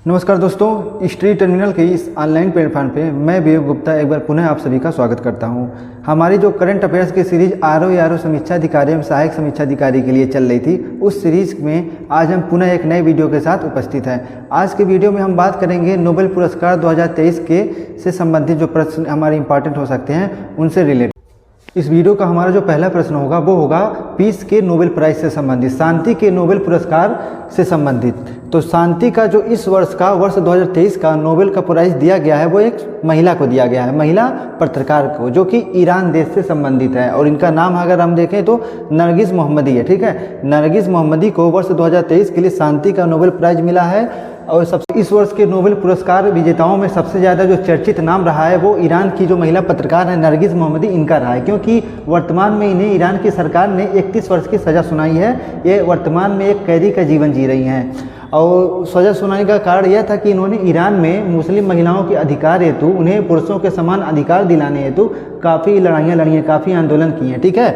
नमस्कार दोस्तों, study terminal के इस ऑनलाइन प्लेटफॉर्म पे मैं विवेक गुप्ता एक बार पुनः आप सभी का स्वागत करता हूं। हमारी जो करंट अफेयर्स की सीरीज आरओ समीक्षा अधिकारी एवं सहायक समीक्षा अधिकारी के लिए चल रही थी, उस सीरीज में आज हम पुनः एक नए वीडियो के साथ उपस्थित हैं। आज के वीडियो में हम बात करेंगे नोबेल पुरस्कार 2023 के से संबंधित जो प्रश्न हमारे इंपॉर्टेंट हो सकते हैं उनसे रिलेटेड। इस वीडियो का हमारा जो पहला प्रश्न होगा वो होगा पीस के नोबेल प्राइज से संबंधित, शांति के नोबेल पुरस्कार से संबंधित। तो शांति का जो इस वर्ष 2023 का नोबेल का प्राइज दिया गया है वो एक महिला को दिया गया है, महिला पत्रकार को, जो कि ईरान देश से संबंधित है। और इनका नाम अगर हम देखें तो नरगिस मोहम्मदी है। ठीक है, नरगिस मोहम्मदी को वर्ष 2023 के लिए शांति का नोबेल प्राइज मिला है। और सबसे इस वर्ष के नोबेल पुरस्कार विजेताओं में सबसे ज़्यादा जो चर्चित नाम रहा है वो ईरान की जो महिला पत्रकार है नरगिस मोहम्मदी, इनका रहा है, क्योंकि वर्तमान में इन्हें ईरान की सरकार ने 31 वर्ष की सज़ा सुनाई है। ये वर्तमान में एक कैदी का जीवन जी रही हैं। और सज़ा सुनाने का कारण यह था कि इन्होंने ईरान में मुस्लिम महिलाओं के अधिकार हेतु, उन्हें पुरुषों के समान अधिकार दिलाने हेतु काफ़ी लड़ाइयाँ लड़ी हैं, काफ़ी आंदोलन किए हैं। ठीक है,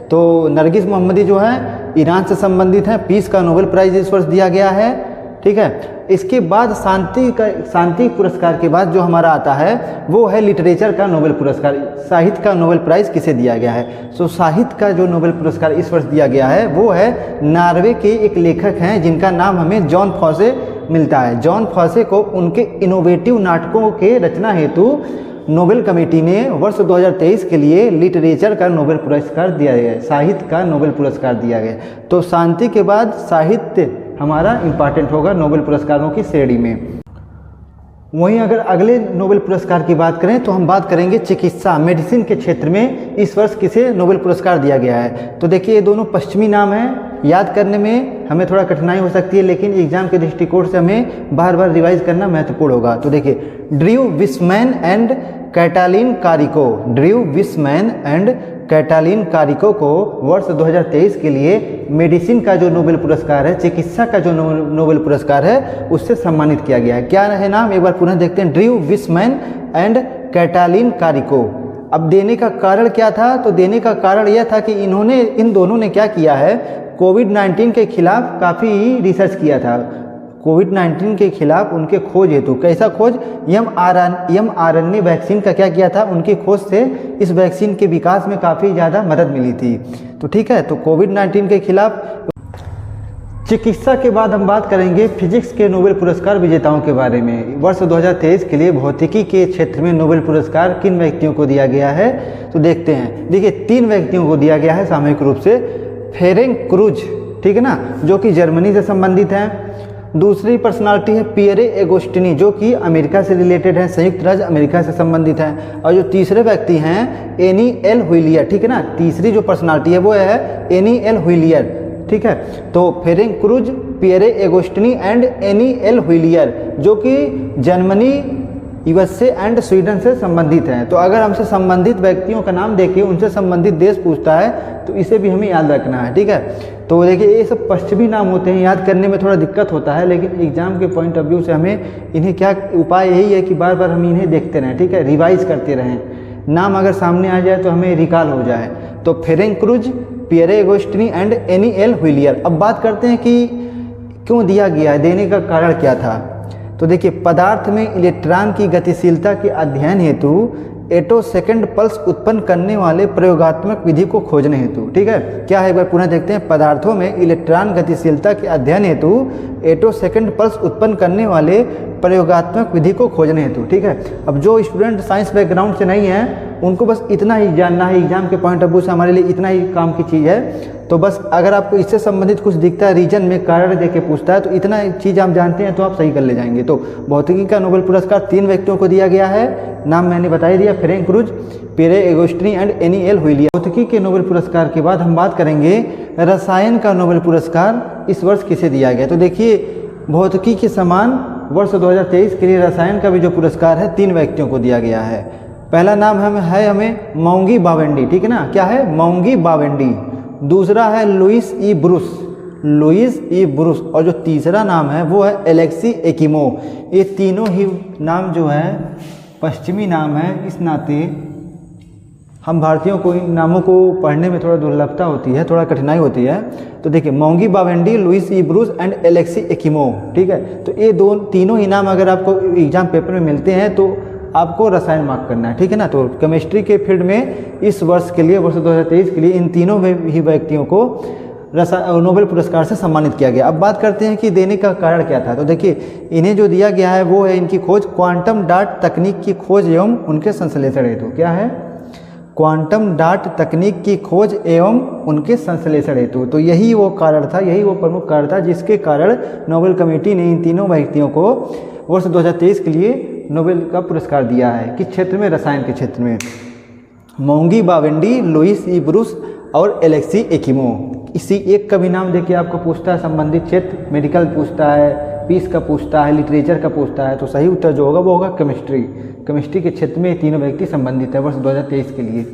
तो नरगिस मोहम्मदी जो है ईरान से संबंधित हैं। पीस का नोबेल प्राइज इस वर्ष दिया गया है। ठीक है, इसके बाद शांति पुरस्कार के बाद जो हमारा आता है वो है लिटरेचर का नोबेल पुरस्कार। साहित्य का नोबेल प्राइज किसे दिया गया है? सो साहित्य का जो नोबेल पुरस्कार इस वर्ष दिया गया है वो है नॉर्वे के एक लेखक हैं जिनका नाम हमें जॉन फॉसे मिलता है। जॉन फॉसे को उनके इनोवेटिव नाटकों के रचना हेतु नोबेल कमेटी ने वर्ष 2023 के लिए लिटरेचर का नोबेल पुरस्कार दिया गया, साहित्य का नोबेल पुरस्कार दिया गया। तो शांति के बाद साहित्य हमारा इंपॉर्टेंट होगा नोबेल पुरस्कारों की श्रेणी में। वहीं अगर अगले नोबेल पुरस्कार की बात करें तो हम बात करेंगे चिकित्सा, मेडिसिन के क्षेत्र में इस वर्ष किसे नोबेल पुरस्कार दिया गया है। तो देखिए, ये दोनों पश्चिमी नाम हैं, याद करने में हमें थोड़ा कठिनाई हो सकती है, लेकिन एग्जाम के दृष्टिकोण से हमें बार बार रिवाइज करना महत्वपूर्ण होगा। तो देखिए, Drew Weissman and Katalin Kariko, Drew Weissman and Katalin Kariko को वर्ष 2023 के लिए मेडिसिन का जो नोबेल पुरस्कार है, चिकित्सा का जो नोबेल पुरस्कार है, उससे सम्मानित किया गया है। क्या है नाम, एक बार पुनः देखते हैं, Drew Weissman and Katalin Kariko. अब देने का कारण क्या था? तो देने का कारण यह था कि इन दोनों ने क्या किया है, कोविड-19 के खिलाफ काफ़ी रिसर्च किया था। कोविड-19 के खिलाफ उनके खोज हेतु, कैसा खोज, mRNA वैक्सीन का क्या किया था, उनकी खोज से इस वैक्सीन के विकास में काफ़ी ज़्यादा मदद मिली थी। तो ठीक है, तो कोविड-19 के खिलाफ। चिकित्सा के बाद हम बात करेंगे फिजिक्स के नोबेल पुरस्कार विजेताओं के बारे में। वर्ष 2023 के लिए भौतिकी के क्षेत्र में नोबेल पुरस्कार किन व्यक्तियों को दिया गया है? तो देखते हैं। देखिए, 3 व्यक्तियों को दिया गया है सामूहिक रूप से। फेरेंक क्रूज, ठीक है ना, जो कि जर्मनी से संबंधित हैं। दूसरी पर्सनालिटी है पियरे एगोस्टिनी, जो कि अमेरिका से रिलेटेड है, संयुक्त राज्य अमेरिका से संबंधित हैं। और जो तीसरे व्यक्ति हैं एनी एल व्हिलियर, ठीक है ना, तीसरी जो पर्सनालिटी है वो है एनी एल व्हिलियर। ठीक है, तो Ferenc Krausz, Pierre Agostini and Anne L'Huillier, जो कि जर्मनी, यूएसए एंड स्वीडन से संबंधित हैं। तो अगर हमसे संबंधित व्यक्तियों का नाम देके उनसे संबंधित देश पूछता है तो इसे भी हमें याद रखना है। ठीक है, तो देखिए, ये सब पश्चिमी नाम होते हैं, याद करने में थोड़ा दिक्कत होता है, लेकिन एग्जाम के पॉइंट ऑफ व्यू से हमें इन्हें क्या उपाय यही है कि बार बार हम इन्हें देखते रहें। ठीक है, रिवाइज करते रहें, नाम अगर सामने आ जाए तो हमें रिकॉल हो जाए। तो Ferenc Krausz, Pierre Agostini and Anne L'Huillier. अब बात करते हैं कि क्यों दिया गया है, देने का कारण क्या था। तो देखिए, पदार्थ में इलेक्ट्रॉन की गतिशीलता के अध्ययन हेतु एटो सेकंड पल्स उत्पन्न करने वाले प्रयोगात्मक विधि को खोजने हेतु। ठीक है, क्या है, एक बार पुनः देखते हैं। पदार्थों में इलेक्ट्रॉन गतिशीलता के अध्ययन हेतु एटो सेकंड पल्स उत्पन्न करने वाले प्रयोगात्मक विधि को खोजने हेतु। ठीक है, अब जो स्टूडेंट साइंस बैकग्राउंड से नहीं है उनको बस इतना ही जानना है, एग्जाम के पॉइंट ऑफ व्यू से हमारे लिए इतना ही काम की चीज़ है। तो बस अगर आपको इससे संबंधित कुछ दिखता है, रीजन में कारण देके पूछता है, तो इतना चीज़ आप जानते हैं तो आप सही कर ले जाएंगे। तो भौतिकी का नोबेल पुरस्कार 3 व्यक्तियों को दिया गया है, नाम मैंने बता ही दिया, Ferenc Krausz, Pierre Agostini and Anne L'Huillier. भौतिकी के नोबेल पुरस्कार के बाद हम बात करेंगे रसायन का नोबेल पुरस्कार इस वर्ष किसे दिया गया। तो देखिए, भौतिकी के समान वर्ष 2023 के लिए रसायन का भी जो पुरस्कार है 3 व्यक्तियों को दिया गया है। पहला नाम हमें मौंगी बावेंडी, ठीक है ना, क्या है, मौंगी बावेंडी। दूसरा है लुइस ई ब्रूस, और जो तीसरा नाम है वो है एलेक्सी एकिमो। ये तीनों ही नाम जो है पश्चिमी नाम है, इस नाते हम भारतीयों को इन नामों को पढ़ने में थोड़ा दुर्लभता होती है, थोड़ा कठिनाई होती है। तो देखिए, Moungi Bawendi, Louis E Brus and Alexei Ekimov, ठीक है। तो ये तीनों ही नाम अगर आपको एग्जाम पेपर में मिलते हैं तो आपको रसायन मार्क करना है, ठीक है ना। तो केमिस्ट्री के फील्ड में इस वर्ष के लिए, वर्ष 2023 के लिए इन तीनों ही व्यक्तियों को नोबेल पुरस्कार से सम्मानित किया गया। अब बात करते हैं कि देने का कारण क्या था। तो देखिए, इन्हें जो दिया गया है वो है इनकी खोज क्वांटम डाट तकनीक की खोज एवं उनके संश्लेषण हेतु। क्या है? क्वांटम डाट तकनीक की खोज एवं उनके संश्लेषण हेतु। तो यही वो कारण था, यही वो प्रमुख कारण था जिसके कारण नोबेल कमेटी ने इन तीनों व्यक्तियों को वर्ष 2023 के लिए नोबेल का पुरस्कार दिया है। किस क्षेत्र में? रसायन के क्षेत्र में। मोंगी बावेंडी, लुइस ई ब्रूस और एलेक्सी एकिमोव। इसी एक का भी नाम देखिए आपको पूछता है, संबंधित क्षेत्र, मेडिकल पूछता है, पीस का पूछता है, लिटरेचर का पूछता है। तो सही उत्तर जो होगा वो होगा केमिस्ट्री। केमिस्ट्री के क्षेत्र में ये तीनों व्यक्ति संबंधित है वर्ष 2023 के लिए।